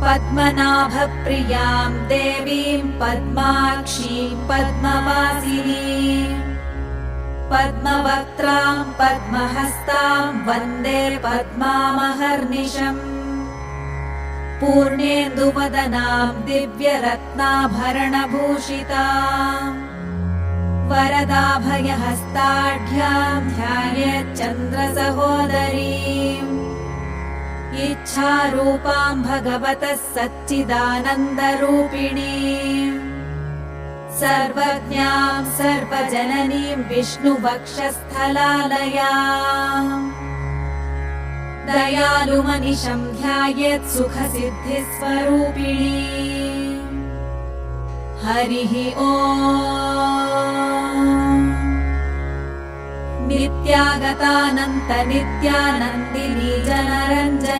पद्मनाभप्रियां देवीं पद्माक्षीं पद्मवासिनीं पद्मवक्त्रां पद्महस्तां वन्दे पद्मामहर्निशम् पूर्णेन्दुवदनां दिव्यरत्नाभरणभूषितां वरदाभयहस्ताढ्यां ध्यायेच्चन्द्रसहोदरीम् इच्छारूपां भगवतः सच्चिदानन्दरूपिणीम् सर्वज्ञां सर्वजननीं विष्णुवक्षस्थलालयाम् दयालुमनिशं ध्यायेत् सुखसिद्धिस्वरूपिणीम् हरिः ॐ नित्यागतानन्त नित्यानन्दिनी जनरञ्जनी